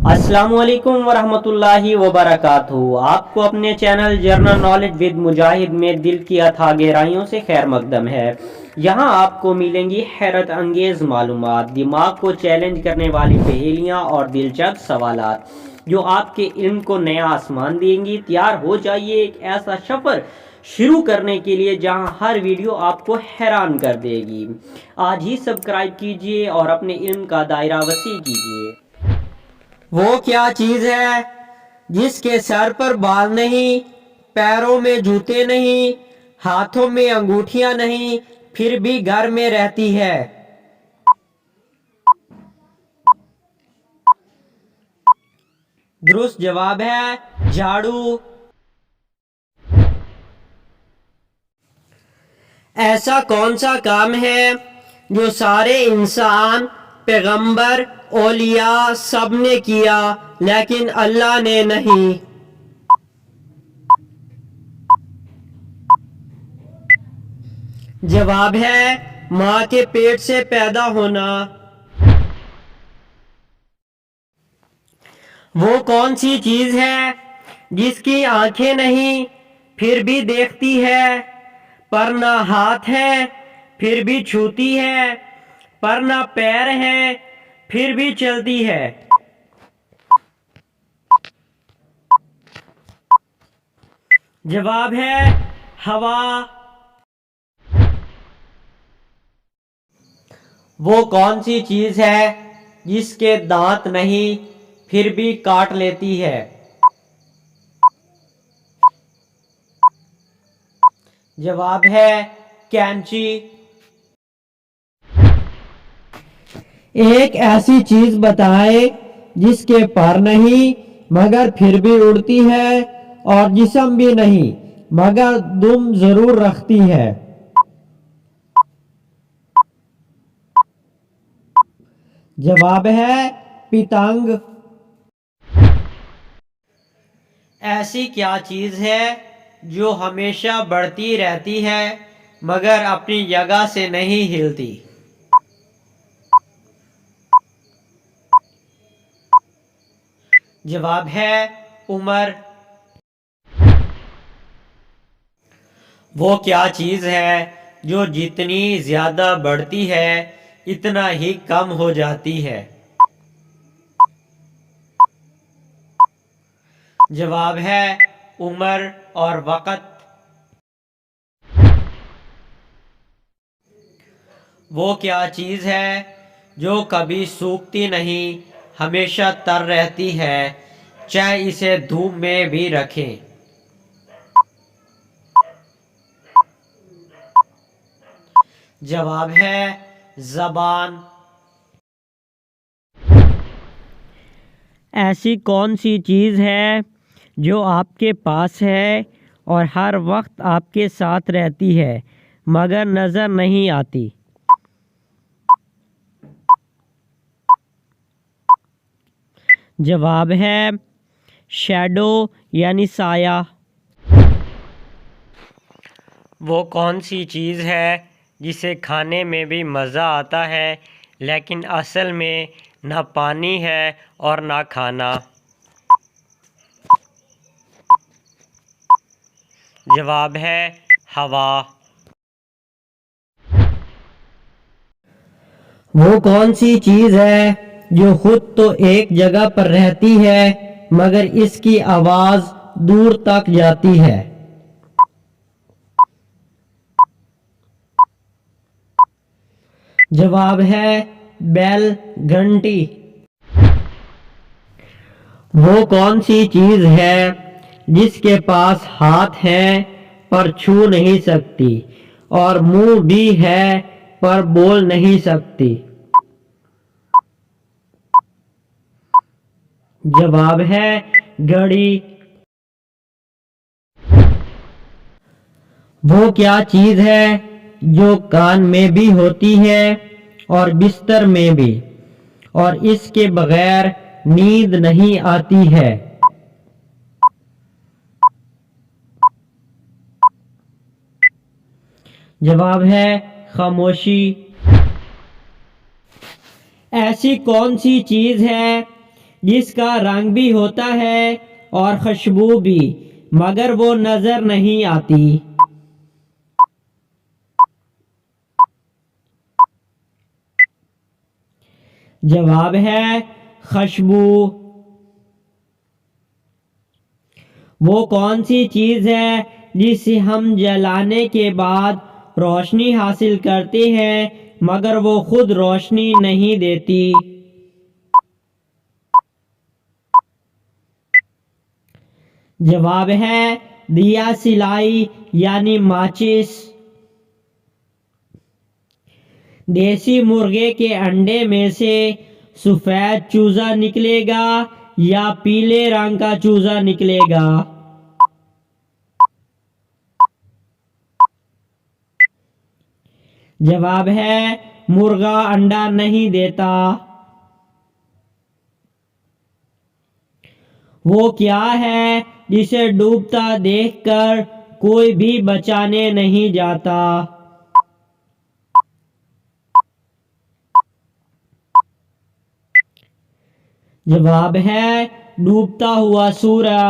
अस्सलाम वालेकुम वरहमतुल्लाहि वबरकातुहू। आपको अपने चैनल जर्नल नॉलेज विद मुजाहिद में दिल की अथाह गहराइयों से खैर मकदम है। यहाँ आपको मिलेंगी हैरत अंगेज मालूमात, दिमाग को चैलेंज करने वाली पहेलियाँ और दिलचस्प सवालात जो आपके इल्म को नया आसमान देंगी। तैयार हो जाइए एक ऐसा सफ़र शुरू करने के लिए जहाँ हर वीडियो आपको हैरान कर देगी। आज ही सब्सक्राइब कीजिए और अपने इल्म का दायरा वसी कीजिए। वो क्या चीज़ है जिसके सर पर बाल नहीं, पैरों में जूते नहीं, हाथों में अंगूठियां नहीं, फिर भी घर में रहती है? दुरुस्त जवाब है झाड़ू। ऐसा कौन सा काम है जो सारे इंसान, पैगंबर, औलिया सब ने किया लेकिन अल्लाह ने नहीं? जवाब है माँ के पेट से पैदा होना। वो कौन सी चीज है जिसकी आंखें नहीं फिर भी देखती है, पर ना हाथ है फिर भी छूती है, पर ना पैर है फिर भी चलती है? जवाब है हवा। वो कौन सी चीज है जिसके दांत नहीं फिर भी काट लेती है? जवाब है कैंची। एक ऐसी चीज बताए जिसके पर नहीं मगर फिर भी उड़ती है और जिस्म भी नहीं मगर दुम जरूर रखती है? जवाब है पतंग। ऐसी क्या चीज है जो हमेशा बढ़ती रहती है मगर अपनी जगह से नहीं हिलती? जवाब है उम्र। वो क्या चीज है जो जितनी ज्यादा बढ़ती है इतना ही कम हो जाती है? जवाब है उम्र और वक़्त। वो क्या चीज़ है जो कभी सूखती नहीं, हमेशा तर रहती है, चाहे इसे धूप में भी रखें? जवाब है ज़बान। ऐसी कौन सी चीज़ है जो आपके पास है और हर वक्त आपके साथ रहती है मगर नज़र नहीं आती? जवाब है शैडो यानी साया। वो कौन सी चीज़ है जिसे खाने में भी मज़ा आता है लेकिन असल में ना पानी है और ना खाना? जवाब है हवा। वो कौन सी चीज़ है जो खुद तो एक जगह पर रहती है मगर इसकी आवाज़ दूर तक जाती है? जवाब है बैल, घंटी। वो कौन सी चीज़ है जिसके पास हाथ है पर छू नहीं सकती और मुंह भी है पर बोल नहीं सकती? जवाब है घड़ी। वो क्या चीज़ है जो कान में भी होती है और बिस्तर में भी और इसके बगैर नींद नहीं आती है? जवाब है खामोशी। ऐसी कौन सी चीज़ है جس کا رنگ بھی ہوتا ہے اور خوشبو بھی، مگر وہ نظر نہیں آتی؟ جواب ہے خوشبو۔ وہ کون سی چیز ہے جسے ہم جلانے کے بعد روشنی حاصل کرتے ہیں مگر وہ خود روشنی نہیں دیتی؟ جواب ہے دیا سلائی یعنی ماچس۔ دیسی مرغے کے انڈے میں سے سفید چوزا نکلے گا یا پیلے رنگ کا چوزا نکلے گا؟ جواب ہے مرغا انڈا نہیں دیتا۔ وہ کیا ہے جسے ڈوبتا دیکھ کر کوئی بھی بچانے نہیں جاتا؟ جواب ہے ڈوبتا ہوا سورج۔